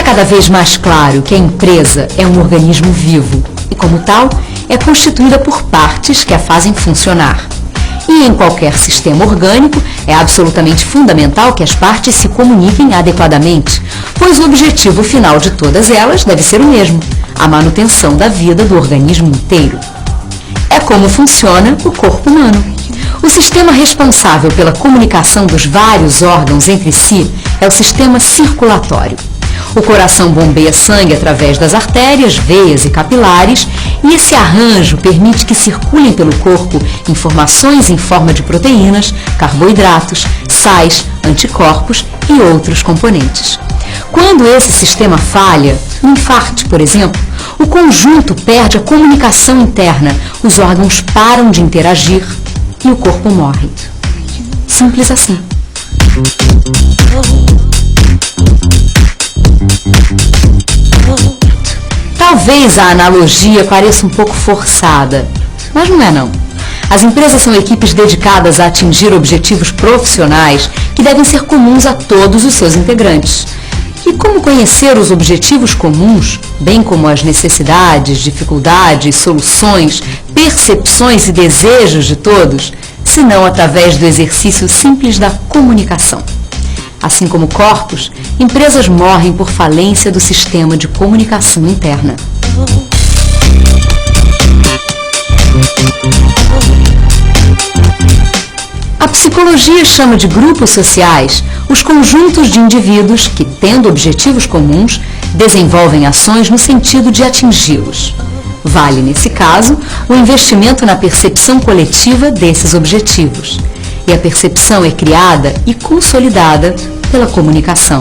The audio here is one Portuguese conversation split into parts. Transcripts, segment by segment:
cada vez mais claro que a empresa é um organismo vivo e, como tal, é constituída por partes que a fazem funcionar. E em qualquer sistema orgânico, é absolutamente fundamental que as partes se comuniquem adequadamente, pois o objetivo final de todas elas deve ser o mesmo: a manutenção da vida do organismo inteiro. É como funciona o corpo humano. O sistema responsável pela comunicação dos vários órgãos entre si é o sistema circulatório. O coração bombeia sangue através das artérias, veias e capilares, e esse arranjo permite que circulem pelo corpo informações em forma de proteínas, carboidratos, sais, anticorpos e outros componentes. Quando esse sistema falha, no infarto, por exemplo, o conjunto perde a comunicação interna, os órgãos param de interagir e o corpo morre. Simples assim. Talvez a analogia pareça um pouco forçada, mas não é não. As empresas são equipes dedicadas a atingir objetivos profissionais que devem ser comuns a todos os seus integrantes. E como conhecer os objetivos comuns, bem como as necessidades, dificuldades, soluções, percepções e desejos de todos, se não através do exercício simples da comunicação? Assim como corpos, empresas morrem por falência do sistema de comunicação interna. A psicologia chama de grupos sociais os conjuntos de indivíduos que, tendo objetivos comuns, desenvolvem ações no sentido de atingi-los. Vale, nesse caso, o investimento na percepção coletiva desses objetivos. E a percepção é criada e consolidada pela comunicação.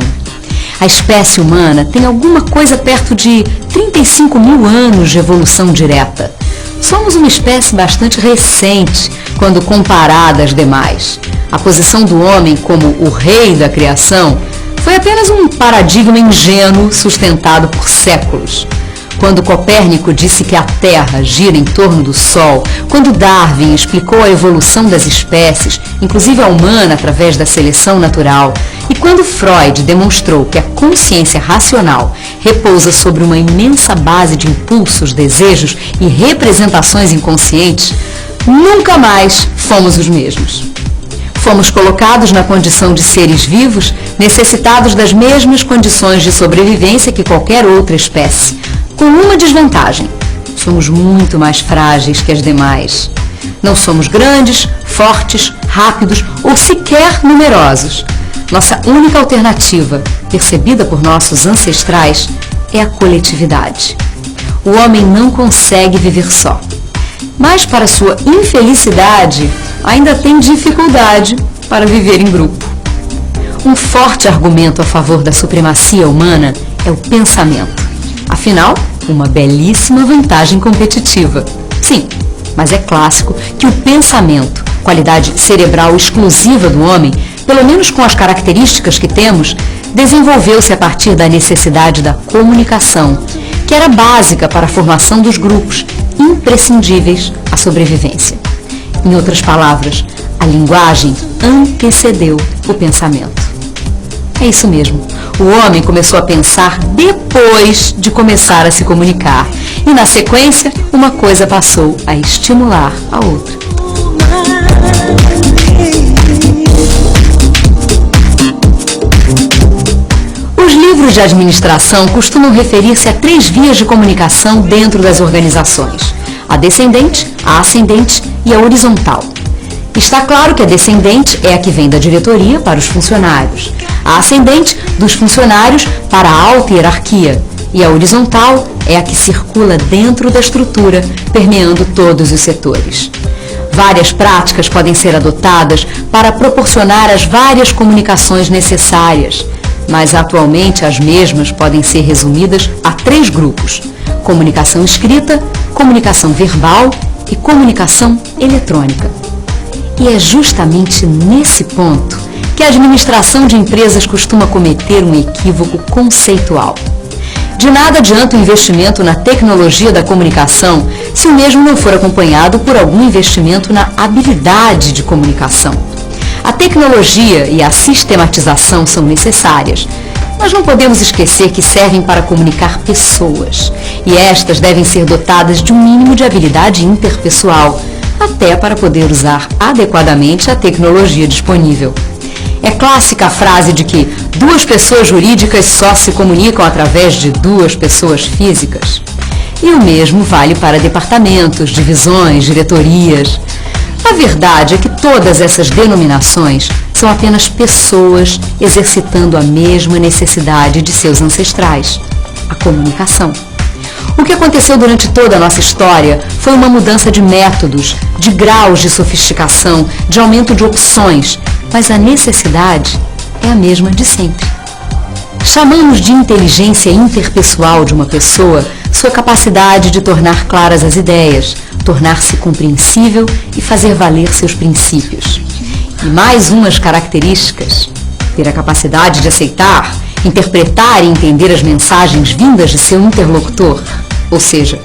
A espécie humana tem alguma coisa perto de 35 mil anos de evolução direta. Somos uma espécie bastante recente quando comparada às demais. A posição do homem como o rei da criação foi apenas um paradigma ingênuo sustentado por séculos. Quando Copérnico disse que a Terra gira em torno do Sol, quando Darwin explicou a evolução das espécies, inclusive a humana através da seleção natural, e quando Freud demonstrou que a consciência racional repousa sobre uma imensa base de impulsos, desejos e representações inconscientes, nunca mais fomos os mesmos. Fomos colocados na condição de seres vivos, necessitados das mesmas condições de sobrevivência que qualquer outra espécie, com uma desvantagem: somos muito mais frágeis que as demais. Não somos grandes, fortes, rápidos ou sequer numerosos. Nossa única alternativa, percebida por nossos ancestrais, é a coletividade. O homem não consegue viver só, mas para sua infelicidade, ainda tem dificuldade para viver em grupo. Um forte argumento a favor da supremacia humana é o pensamento. Afinal, uma belíssima vantagem competitiva. Sim, mas é clássico que o pensamento, qualidade cerebral exclusiva do homem, pelo menos com as características que temos, desenvolveu-se a partir da necessidade da comunicação, que era básica para a formação dos grupos, imprescindíveis à sobrevivência. Em outras palavras, a linguagem antecedeu o pensamento. É isso mesmo. O homem começou a pensar depois de começar a se comunicar. E, na sequência, uma coisa passou a estimular a outra. Os livros de administração costumam referir-se a 3 vias de comunicação dentro das organizações: a descendente, a ascendente e a horizontal. Está claro que a descendente é a que vem da diretoria para os funcionários, a ascendente dos funcionários para a alta hierarquia e a horizontal é a que circula dentro da estrutura, permeando todos os setores. Várias práticas podem ser adotadas para proporcionar as várias comunicações necessárias, mas atualmente as mesmas podem ser resumidas a 3 grupos: comunicação escrita, comunicação verbal e comunicação eletrônica. E é justamente nesse ponto que a administração de empresas costuma cometer um equívoco conceitual. De nada adianta o investimento na tecnologia da comunicação se o mesmo não for acompanhado por algum investimento na habilidade de comunicação. A tecnologia e a sistematização são necessárias, Mas não podemos esquecer que servem para comunicar pessoas, e estas devem ser dotadas de um mínimo de habilidade interpessoal, até para poder usar adequadamente a tecnologia disponível. É clássica a frase de que duas pessoas jurídicas só se comunicam através de duas pessoas físicas. E o mesmo vale para departamentos, divisões, diretorias. A verdade é que todas essas denominações são apenas pessoas exercitando a mesma necessidade de seus ancestrais, a comunicação. O que aconteceu durante toda a nossa história foi uma mudança de métodos, de graus de sofisticação, de aumento de opções, mas a necessidade é a mesma de sempre. Chamamos de inteligência interpessoal de uma pessoa sua capacidade de tornar claras as ideias, tornar-se compreensível e fazer valer seus princípios. E mais umas características: ter a capacidade de aceitar, interpretar e entender as mensagens vindas de seu interlocutor. Ou seja,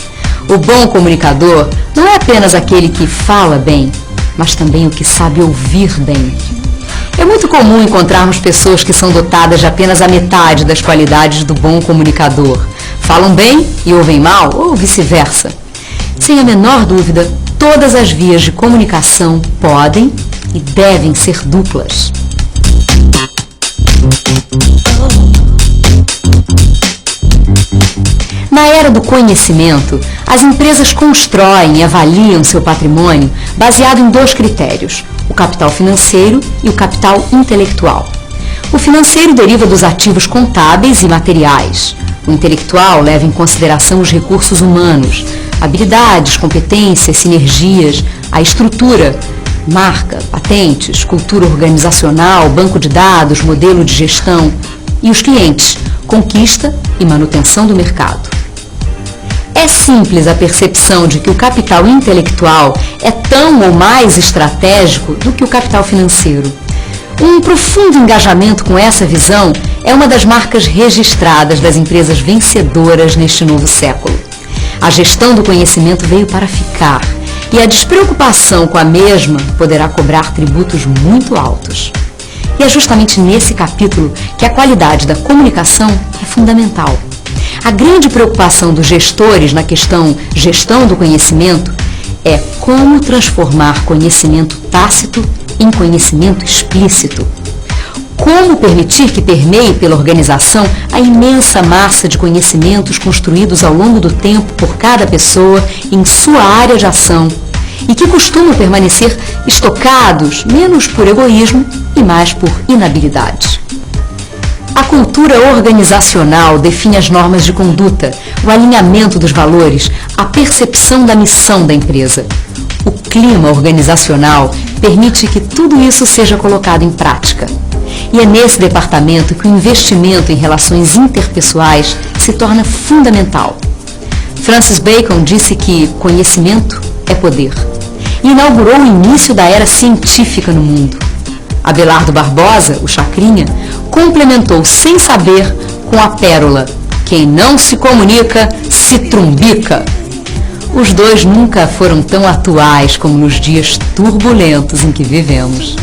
o bom comunicador não é apenas aquele que fala bem, mas também o que sabe ouvir bem. É muito comum encontrarmos pessoas que são dotadas de apenas a metade das qualidades do bom comunicador. Falam bem e ouvem mal, ou vice-versa. Sem a menor dúvida, todas as vias de comunicação podem e devem ser duplas. Na era do conhecimento, as empresas constroem e avaliam seu patrimônio baseado em dois critérios: o capital financeiro e o capital intelectual. O financeiro deriva dos ativos contábeis e materiais. O intelectual leva em consideração os recursos humanos, habilidades, competências, sinergias, a estrutura, marca, patentes, cultura organizacional, banco de dados, modelo de gestão, e os clientes, conquista e manutenção do mercado. É simples a percepção de que o capital intelectual é tão ou mais estratégico do que o capital financeiro. Um profundo engajamento com essa visão é uma das marcas registradas das empresas vencedoras neste novo século. A gestão do conhecimento veio para ficar, e a despreocupação com a mesma poderá cobrar tributos muito altos. E é justamente nesse capítulo que a qualidade da comunicação é fundamental. A grande preocupação dos gestores na questão gestão do conhecimento é como transformar conhecimento tácito em conhecimento explícito. Como permitir que permeie pela organização a imensa massa de conhecimentos construídos ao longo do tempo por cada pessoa em sua área de ação e que costumam permanecer estocados menos por egoísmo e mais por inabilidade. A cultura organizacional define as normas de conduta, o alinhamento dos valores, a percepção da missão da empresa. O clima organizacional permite que tudo isso seja colocado em prática. E é nesse departamento que o investimento em relações interpessoais se torna fundamental. Francis Bacon disse que conhecimento é poder e inaugurou o início da era científica no mundo. Abelardo Barbosa, o Chacrinha, complementou sem saber com a pérola: quem não se comunica, se trumbica. Os dois nunca foram tão atuais como nos dias turbulentos em que vivemos.